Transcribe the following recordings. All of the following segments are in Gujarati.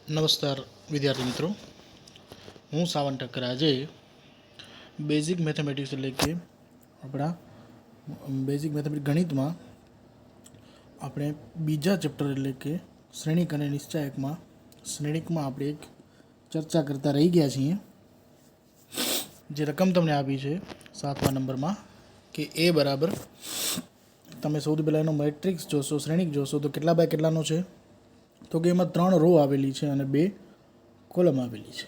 નમસ્કાર વિદ્યાર્થી મિત્રો, હું સાવંત ઠક્કર. આજે બેઝિક મેથેમેટિક્સ એટલે કે આપણા બેઝિક મેથેમેટિક્સ ગણિતમાં આપણે બીજા ચેપ્ટર એટલે કે શ્રેણિક અને નિશ્ચાયકમાં આપણે એક ચર્ચા કરતા રહી ગયા છીએ. જે રકમ તમને આપી છે 7મા નંબરમાં કે એ બરાબર, તમે સૌથી પહેલાં એનો મેટ્રિક્સ જોશો, શ્રેણિક જોશો તો કેટલા બાય કેટલાનો છે, તો કે એમાં 3 રો આવેલી છે અને 2 કોલમ આવેલી છે.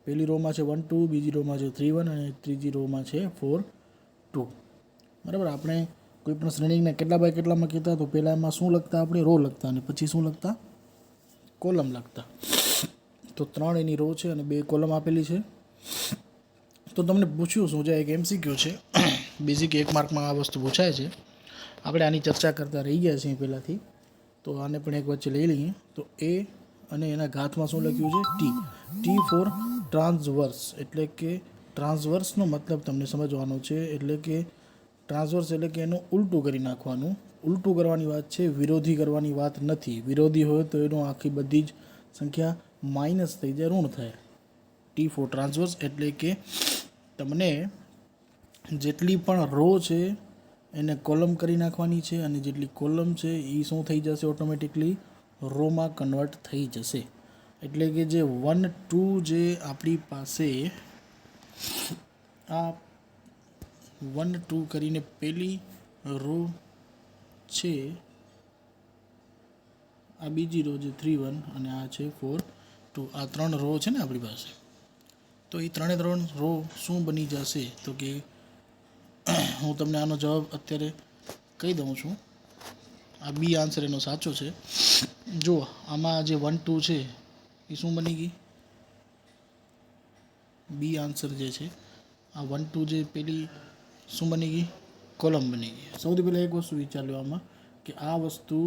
પહેલી રોમાં છે 1 2, બીજી રોમાં છે 3 1 અને ત્રીજી રોમાં છે 4 2. બરાબર. આપણે કોઈ પણ શ્રેણીને કેટલા બાય કેટલામાં કહેતા તો પહેલાં એમાં શું લખતા, આપણે રો લખતા અને પછી શું લખતા, કોલમ લખતા. તો 3 એની રો છે અને 2 કોલમ આપેલી છે. તો તમને પૂછ્યું શું છે, એક MCQ છે, બેઝિક 1 માર્કમાં આ વસ્તુ પૂછાય છે. આપણે આની ચર્ચા કરતા રહી ગયા છીએ પહેલાંથી, તો આને પણ એક વચ્ચે લઈ લઈએ. તો એ અને એના ઘાતમાં શું લખ્યું છે, ટી ફોર ટ્રાન્સવર્સ. એટલે કે ટ્રાન્સવર્સનો મતલબ તમને સમજવાનો છે. એટલે કે ટ્રાન્સવર્સ એટલે કે એનું ઉલટું કરી નાખવાનું. ઉલટું કરવાની વાત છે, વિરોધી કરવાની વાત નથી. વિરોધી હોય તો એનો આખી બધી જ સંખ્યા માઇનસ થઈ જાય, ઋણ થાય. ટી ફોર ટ્રાન્સવર્સ એટલે કે તમને જેટલી પણ રો છે એને કોલમ કરી નાખવાની છે અને જેટલી કોલમ છે એ શું થઈ જશે, ઓટોમેટિકલી રોમાં કન્વર્ટ થઈ જશે. એટલે કે જે 1 2 જે આપણી પાસે આ 1 2 કરીને પહેલી રો છે, આ બીજી રો જે 3 1 અને આ છે 4 2, આ 3 રો છે ને આપણી પાસે. તો એ 3 રો શું બની જશે, તો કે હું તમને આનો જવાબ અત્યારે કહી દઉં છું. આ બી આન્સર એનો સાચો છે. જુઓ, આમાં જે 1 2 છે એ શું બની ગઈ, બી આન્સર જે છે આ 1 2 જે પેલી શું બની ગઈ, કોલમ બની ગઈ. સૌથી પહેલાં એક વસ્તુ વિચાર લો આમાં, કે આ વસ્તુ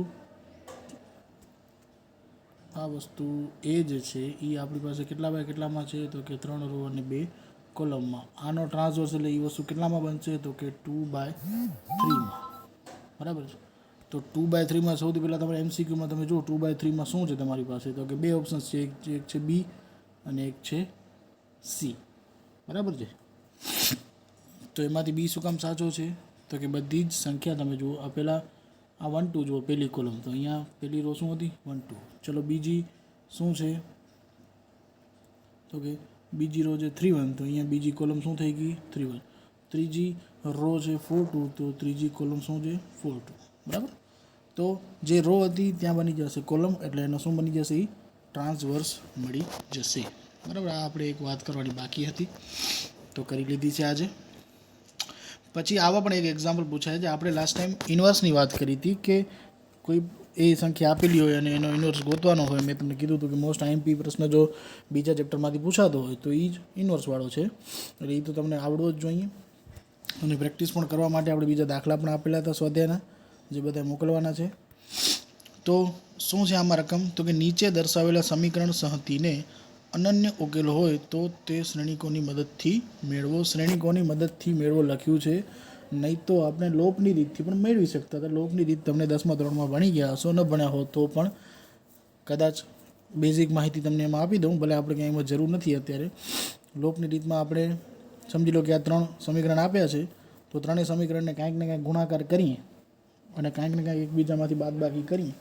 એ જે છે એ આપણી પાસે કેટલા બાય કેટલામાં છે, તો કે 3 રો અને 2 કોલમમાં. આનો ટ્રાન્સવર્સ એટલે એ વસ્તુ કેટલામાં બનશે, તો કે 2/3માં. બરાબર છે. તો 2/3માં સૌથી પહેલાં તમારે MCQમાં તમે જુઓ 2/3માં શું છે તમારી પાસે, તો કે 2 ઓપ્શન્સ છે. એક છે બી અને એક છે સી. બરાબર છે. તો એમાંથી બી શું કામ સાચો છે, તો કે બધી જ સંખ્યા તમે જુઓ. આ પહેલાં આ 1 2 જુઓ, પહેલી કોલમ, તો અહીંયા પહેલી રો શું હતી, 1 2. ચલો બીજી શું છે, તો કે બીજી રો છે 3 1, તો અહીંયા બીજી કોલમ શું થઈ ગઈ, 3 1. ત્રીજી રો છે 4 2, તો ત્રીજી કોલમ શું છે, 4 2. બરાબર. તો જે રો હતી ત્યાં બની જશે કોલમ, એટલે એનો શું બની જશે, એ ટ્રાન્સવર્સ મળી જશે. બરાબર. આ આપણે એક વાત કરવાની બાકી હતી, તો કરી લીધી છે આજે. પછી આવા પણ એક એક્ઝામ્પલ પૂછાય છે. આપણે લાસ્ટ ટાઈમ ઇન્વર્સની વાત કરી હતી, કે કોઈ એ સંખ્યા આપેલી હોય અને એનો ઇન્વર્સ ગોતવાનો હોય. મેં તમને કીધું હતું કે મોસ્ટ IMP પ્રશ્ન જો બીજા ચેપ્ટરમાંથી પૂછાતો હોય તો એ જ ઇન્વર્સવાળો છે. એટલે એ તો તમને આવડવો જ જોઈએ. અને પ્રેક્ટિસ પણ કરવા માટે આપણે બીજા દાખલા પણ આપેલા હતા સ્વાધ્યાયના, જે બધા મોકલવાના છે. તો શું છે આમાં રકમ, તો કે નીચે દર્શાવેલા સમીકરણ સહતીને અનન્ય ઉકેલ હોય તો તે શ્રેણિકોની મદદથી મેળવો. શ્રેણિકોની મદદથી મેળવો લખ્યું છે, નહીં તો આપણે લોપની રીતથી પણ મેળવી શકતા હતા. લોપની રીત તમને 10મા ધોરણમાં ભણી ગયા હશો, ન ભણ્યા હો તો પણ કદાચ બેઝિક માહિતી તમને એમાં આપી દઉં, ભલે આપણે ક્યાંય એમાં જરૂર નથી અત્યારે. લોપની રીતમાં આપણે સમજી લો કે આ 3 સમીકરણ આપ્યા છે, તો ત્રણેય સમીકરણને કાંઈક ને કાંઈક ગુણાકાર કરીએ અને કાંઈક ને કાંઈક એકબીજામાંથી બાદબાકી કરીએ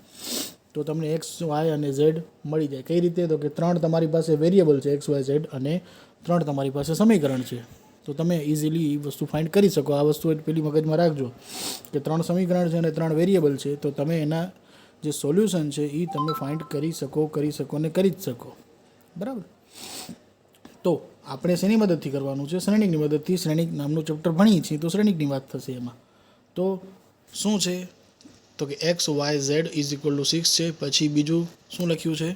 તો તમને x y અને z મળી જાય. કઈ રીતે, તો કે 3 તમારી પાસે વેરિયેબલ છે x y z અને 3 તમારી પાસે સમીકરણ છે. તો તમે ઇઝીલી એ વસ્તુ ફાઇન્ડ કરી શકો. આ વસ્તુ પેલી મગજમાં રાખજો કે 3 સમીકરણ છે અને 3 વેરિયેબલ છે, તો તમે એના જે સોલ્યુશન છે એ તમે ફાઇન્ડ કરી શકો અને કરી જ શકો. બરાબર. તો આપણે શેની મદદથી કરવાનું છે, શ્રેણિકની મદદથી. શ્રેણિક નામનું ચેપ્ટર ભણીએ છીએ તો શ્રેણિકની વાત થશે એમાં. તો શું છે, તો કે x y z = 6 છે. પછી બીજું શું લખ્યું છે,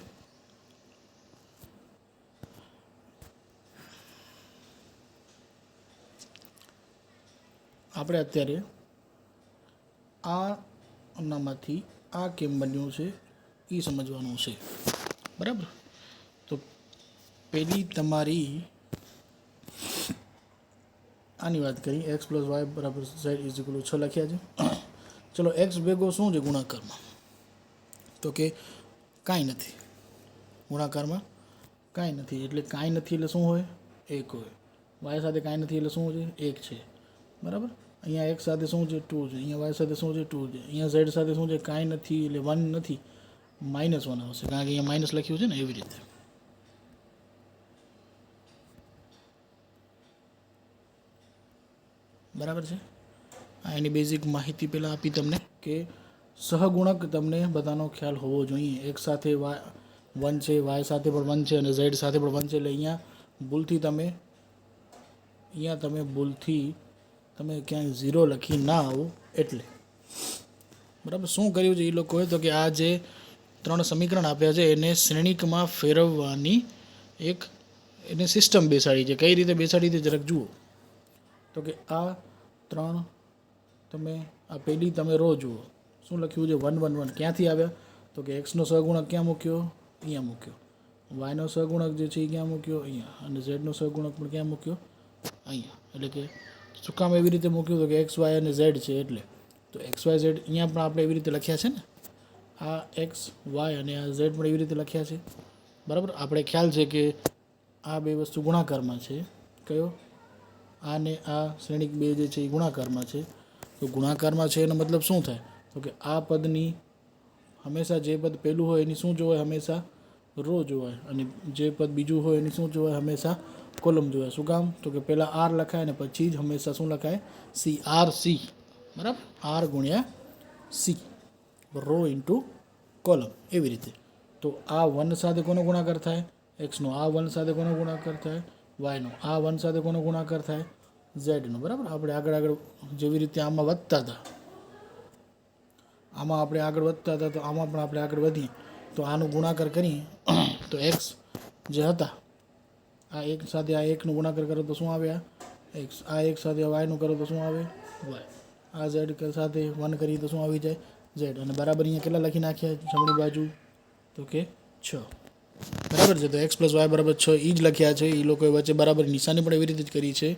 આપણે અત્યારે આનામાંથી આ કેમ બન્યું છે એ સમજવાનું છે. બરાબર. તો પહેલી તમારી આની વાત કરી, x + y = z = 6 લખ્યા છે. ચલો x ભેગો શું છે ગુણાકારમાં, તો કે કાંઈ નથી. ગુણાકારમાં કાંઈ નથી, એટલે કાંઈ નથી એટલે શું હોય? એક હોય. વાય સાથે કાંઈ નથી એટલે શું છે? એક છે, બરાબર. અહીંયા એક્સ સાથે શું છે? 2 છે. અહીંયા વાય સાથે શું છે? 2 છે. અહીંયા ઝેડ સાથે શું છે? કાંઈ નથી એટલે 1 નથી, -1 આવશે, કારણ કે અહીંયા માઇનસ લખ્યું છે ને, એવી રીતે. બરાબર છે. આ એની બેઝિક માહિતી પહેલાં આપી તમને કે સહગુણક તમને બધાનો ખ્યાલ હોવો જોઈએ. એક સાથે 1 છે, વાય સાથે પણ 1 છે અને ઝેડ સાથે પણ 1 છે, એટલે અહીંયા ભૂલથી તમે ક્યાંય 0 લખી ના આવો એટલે. બરાબર. શું કર્યું છે એ લોકોએ? તો કે આ જે 3 સમીકરણ આપ્યા છે એને શ્રેણિકમાં ફેરવવાની એને સિસ્ટમ બેસાડી છે. કઈ રીતે બેસાડી છે જરાક જુઓ. તો કે આ 3 આ પહેલી તમે રો જુઓ, શું લખ્યું છે? 1 1 1. ક્યાંથી આવ્યા? તો કે એક્સનો સહગુણક ક્યાં મૂક્યો? અહીંયા મૂક્યો. વાયનો સહગુણક જે છે એ ક્યાં મૂક્યો? અહીંયા. અને ઝેડનો સહગુણક પણ ક્યાં મૂક્યો? અહીંયા. એટલે કે શું કામ એવી રીતે મૂક્યું? તો કે એક્સ વાય અને ઝેડ છે એટલે. તો એક્સ વાય ઝેડ અહીંયા પણ આપણે એવી રીતે લખ્યા છે ને, આ એક્સ વાય અને આ ઝેડ પણ એવી રીતે લખ્યા છે, બરાબર. આપણે ખ્યાલ છે કે આ બે વસ્તુ ગુણાકારમાં છે. કયો? આને આ શ્રેણિક બે જે છે એ ગુણાકારમાં છે. તો ગુણાકારમાં છે એનો મતલબ શું થાય? તો કે આ પદની હંમેશા જે પદ પહેલું હોય એની શું જોવાય? હંમેશા રો જોવાય, અને જે પદ બીજું હોય એની શું જોવાય? હંમેશા કોલમ જોવાય. શું કામ? તો કે પહેલાં આર લખાય ને પછી જ હંમેશા શું લખાય? સી. આર સી, બરાબર. આર ગુણ્યા સી, રો ઇન્ટુ કોલમ, એવી રીતે. તો આ 1 સાથે કોનો ગુણાકાર થાય? એક્સનો. આ 1 સાથે કોનો ગુણાકાર થાય? વાયનો. આ 1 સાથે કોનો ગુણાકાર થાય? ઝેડનો. બરાબર. આપણે આગળ જેવી રીતે આમાં વધતા હતા, તો આમાં પણ આપણે આગળ વધીએ તો આનું ગુણાકાર કરીએ તો એક્સ જે હતા, આ એક સાથે આ એકનું ગુણાકાર કરો તો શું આવે? આ એક્સ. આ એક સાથે વાયનું કરો તો શું આવે? વાય. આ ઝેડ સાથે 1 કરીએ તો શું આવી જાય? ઝેડ. અને બરાબર અહીંયા કેટલા લખી નાખ્યા જમણી બાજુ? તો કે 6. બરાબર છે. તો એક્સ પ્લસ વાય બરાબર 6 એ જ લખ્યા છે. એ લોકોએ વચ્ચે બરાબર નિશાની પણ એવી રીતે જ કરી છે.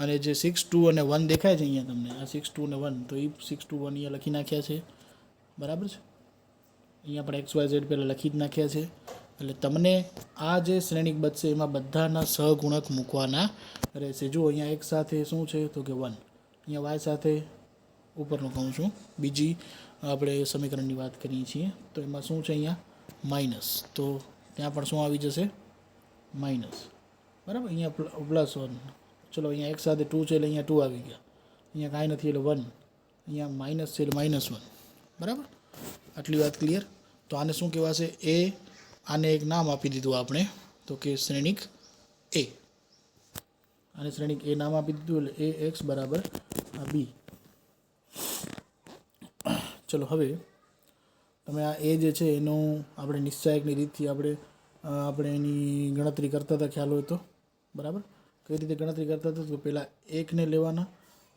અને જે 6 2 અને 1 દેખાય છે અહીંયા તમને, આ 6 2 અને 1, તો એ 6 2 1 અહીંયા લખી નાખ્યા છે, બરાબર છે. અહીંયા પણ એક્સ વાય ઝેડ પહેલાં લખી જ નાખ્યા છે. એટલે તમને આ જે શ્રેણિક બચશે એમાં બધાના સહગુણક મૂકવાના રહેશે. જો અહીંયા એક સાથે શું છે? તો કે 1. અહીંયા વાય સાથે ઉપરનું કહું છું, બીજી આપણે સમીકરણની વાત કરીએ છીએ, તો એમાં શું છે? અહીંયા માઇનસ, તો ત્યાં પણ શું આવી જશે? માઇનસ, બરાબર. અહીંયા +1. ચલો અહીંયા એક સાથે 2 છે એટલે અહીંયા 2 આવી ગયા. અહીંયા કાંઈ નથી એટલે 1. અહીંયા માઇનસ છે એટલે -1, બરાબર. આટલી વાત ક્લિયર. તો આને શું કહેવાશે? આને એક નામ આપી દીધું આપણે, તો કે શ્રેણિક એ. આને શ્રેણિક એ નામ આપી દીધું એટલે એ એક્સ બરાબર આ બી. ચલો હવે તમે આ એ જે છે એનું આપણે નિશ્ચાયકની રીતથી આપણે એની ગણતરી કરતા હતા, ખ્યાલ હોય તો, બરાબર. કઈ રીતે ગણતરી કરતા હતા? તો પહેલાં એકને લેવાના,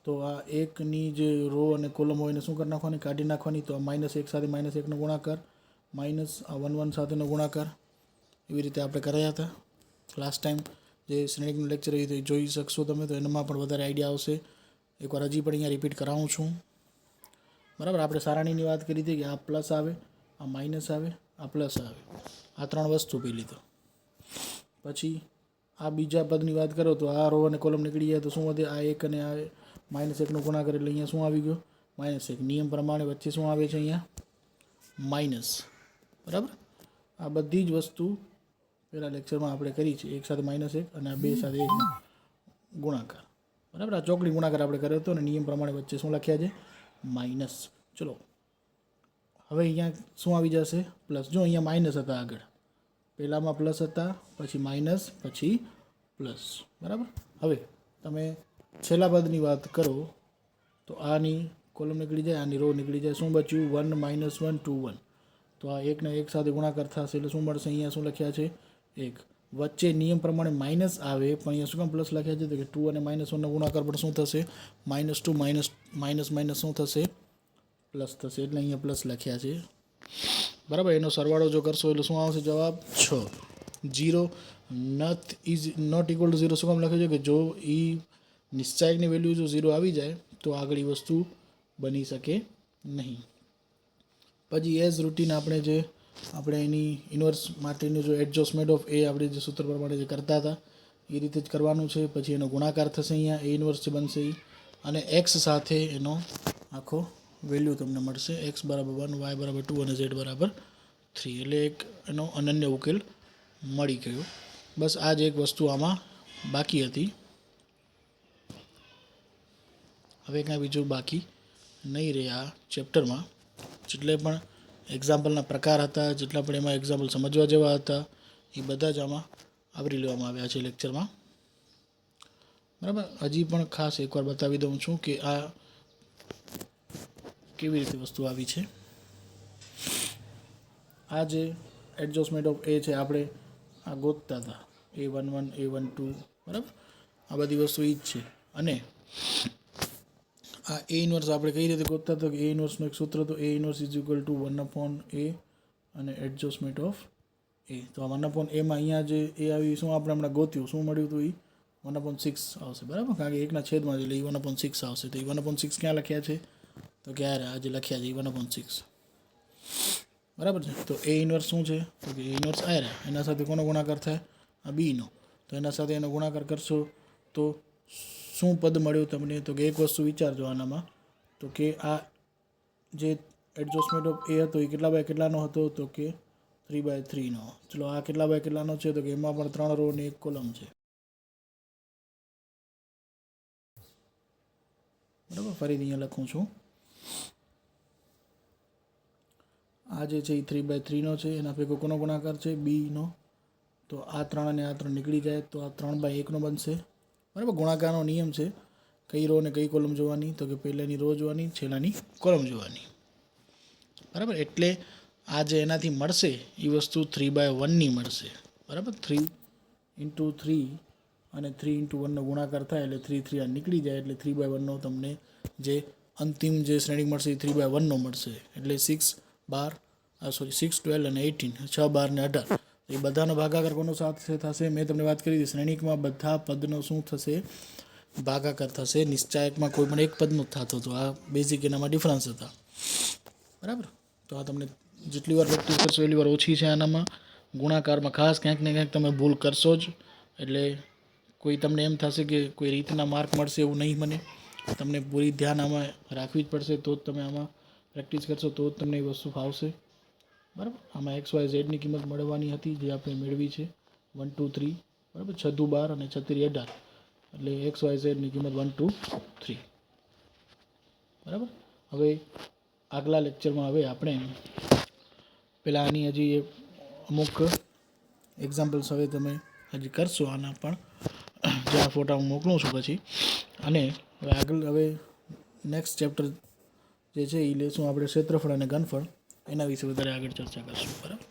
તો આ એકની જે રો અને કોલમ હોય એને શું કરી નાખવાની? કાઢી નાખવાની. તો આ -1 સાથે -1નો ગુણાકાર, માઇનસ આ 1 1 સાથેનો ગુણાકાર, એવી રીતે આપણે કરાયા હતા લાસ્ટ ટાઈમ. જે શ્રેણિકનું લેક્ચર એ જોઈ શકશો તમે, તો એનામાં પણ વધારે આઈડિયા આવશે. એકવાર હજી પણ અહીંયા રિપીટ કરાવું છું, બરાબર. આપણે સારાણીની વાત કરી હતી કે આ પ્લસ આવે, આ માઇનસ આવે, આ પ્લસ આવે, આ 3 વસ્તુ પેલી. તો પછી આ બીજા પદની વાત કરો તો આ રો અને કોલમ નીકળી જાય તો શું વધે? આ 1 અને આ -1નો ગુણાકાર એટલે અહીંયા શું આવી ગયો? -1. નિયમ પ્રમાણે વચ્ચે શું આવે છે? અહીંયા માઇનસ, બરાબર. આ બધી જ વસ્તુ પહેલાં લેક્ચરમાં આપણે કરી છે. એક સાથે -1 અને આ 2 સાથે 1 ગુણાકાર, બરાબર. આ ચોકડી ગુણાકાર આપણે કર્યો હતો અને નિયમ પ્રમાણે વચ્ચે શું લખ્યા છે? માઇનસ. ચલો હવે અહીંયા શું આવી જશે? પ્લસ. જો અહીંયા માઇનસ હતા આગળ, પહેલાંમાં પ્લસ હતા, પછી માઇનસ, પછી પ્લસ, બરાબર. હવે તમે છેલ્લા પદની વાત કરો તો આની કોલમ નીકળી જાય, આની રો નીકળી જાય. શું બચ્યું? 1 -1 2 1. તો આ એકને એક સાથે ગુણાકાર થશે એટલે શું મળશે? અહીંયા શું લખ્યા છે? 1. વચ્ચે નિયમ પ્રમાણે માઇનસ આવે, પણ અહીંયા શું કામ પ્લસ લખ્યા છે? તો કે 2 અને -1નો ગુણાકાર પણ શું થશે? -2 માઇનસ શું થશે? પ્લસ થશે. એટલે અહીંયા પ્લસ લખ્યા છે, બરાબર. એનો સરવાળો જો કરશો એટલે શું આવશે જવાબ? 6. 0 નોટ ઇક્વલ ટુ 0 શું કામ લખ્યું છે? કે જો એ નિશ્ચાયકની વેલ્યુ જો 0 આવી જાય તો આગળ વસ્તુ બની શકે નહીં. પછી એઝ રૂટીન આપણે જે આપણે એની ઇન્વર્સ માટેનું જો એડજસ્ટમેન્ટ ઓફ એ આપણે જે સૂત્ર પ્રમાણે જે કરતા હતા એ રીતે જ કરવાનું છે. પછી એનો ગુણાકાર થશે, અહીંયા એ ઇન્વર્સ જે બનશે એ, અને એક્સ સાથે એનો આખો વેલ્યુ તમને મળશે. એક્સ બરાબર 1, વાય બરાબર 2 અને ઝેડ બરાબર 3. એટલે એક એનો અનન્ય ઉકેલ મળી ગયો. બસ આ જ એક વસ્તુ આમાં બાકી હતી. હવે કાંઈ બીજું બાકી નહીં રહે આ ચેપ્ટરમાં. જેટલે પણ એક્ઝામ્પલના પ્રકાર હતા, જેટલા પણ એમાં એક્ઝામ્પલ સમજવા જેવા હતા, એ બધા જ આમાં આવરી લેવામાં આવ્યા છે લેક્ચરમાં. બરાબર. હજી પણ ખાસ એકવાર બતાવી દઉં છું કે આ કેવી રીતે વસ્તુ આવી છે. આ જે એડજસ્ટમેન્ટ ઓફ એ છે આપણે આ ગોતતા હતા, A11, A12, બરાબર. આ બધી વસ્તુ એ જ છે. અને આ એ ઇન્વર્સ આપણે કઈ રીતે ગોતતા હતા કે એ ઇન્વર્સનું એક સૂત્ર તો એ inverse is equal to 1/a અને એડજસ્ટમેન્ટ ઓફ એ. તો આ 1/a માં અહીંયા જે એ આવી શું આપણે હમણાં ગોત્યું, શું મળ્યું હતું, એ 1/6 આવશે, બરાબર. કારણ કે એકના છેદમાં એટલે એ 1/6 આવશે. તો એ 1/6 ક્યાં લખ્યા છે તો ક્યારે આજે લખ્યા છે એ 1/6, બરાબર છે. તો એ ઇન્વર્સ શું છે તો કે એ ઇન્વર્સ આ રહ્યા, એના સાથે કોનો ગુણાકાર થાય આ બીનો. તો એના સાથે એનો ગુણાકાર કરશો તો શું પદ મળ્યું તમને તો કે એક વસ્તુ વિચારજો આનામાં, તો કે આ જે એડજસ્ટમેન્ટ ઓફ એ હતો એ કેટલા બાય કેટલાનો હતો તો કે 3/3 નો. ચલો આ કેટલા બાય કેટલાનો છે તો કે એમાં પણ 3 રો અને 1 કોલમ છે, બરાબર. ફરીથી અહીંયા લખું છું, આ જે છે એ 3/3 નો છે, એના ભેગો કોનો ગુણાકાર છે બીનો. તો આ 3 અને આ 3 નીકળી જાય તો આ 3/1 નો બનશે, બરાબર. ગુણાકારનો નિયમ છે કઈ રો અને કઈ કોલમ જોવાની તો કે પહેલાની રો જોવાની, છેલ્લાની કોલમ જોવાની, બરાબર. એટલે આ જે એનાથી મળશે એ વસ્તુ 3/1 ની મળશે, બરાબર. 3 × 3 અને 3 × 1 નો ગુણાકાર થાય એટલે 3 3 આ નીકળી જાય એટલે 3/1 નો તમને જે અંતિમ જે શ્રેણિક મળશે એ 3/1 નો મળશે. એટલે 6, 12 અને 18, 6, 12 ને 18 એ બધાનો ભાગાકાર કોનો સાથે થશે મેં તમને વાત કરી હતી. શ્રેણિકમાં બધા પદનો શું થશે ભાગાકાર થશે, નિશ્ચાયકમાં કોઈ પણ એક પદનો જ થતો હતો. આ બેઝિક એનામાં ડિફરન્સ હતા, બરાબર. તો આ તમને જેટલી વાર પ્રેક્ટિસ કરશો એટલી વાર ઓછી છે. આનામાં ગુણાકારમાં ખાસ ક્યાંક ને ક્યાંક તમે ભૂલ કરશો જ, એટલે કોઈ તમને એમ થશે કે કોઈ રીતના માર્ક મળશે એવું નહીં મને. તમને પૂરી ધ્યાન આમાં રાખવી જ પડશે, તો જ તમે આમાં પ્રેક્ટિસ કરશો તો જ તમને એ વસ્તુ ફાવશે, બરાબર. આમાં XYZ ની કિંમત મળવાની હતી જે આપણે મેળવી છે 1 2 3, બરાબર. 6 દુ 12 અને 6 તેરી 18 એટલે XYZ ની કિંમત 1 2 3, બરાબર. હવે આગલા લેક્ચરમાં હવે આપણે પેલા આની હજી અમુક એક્ઝામ્પલ્સ હવે તમે હજી કરશો આના પણ, જ્યાં ફોટા હું મોકલું છું પછી. અને હવે આગળ હવે નેક્સ્ટ ચેપ્ટર જે છે એ લેશું આપણે ક્ષેત્રફળ અને ઘનફળ, એના વિશે વધારે આગળ ચર્ચા કરશું, બરાબર.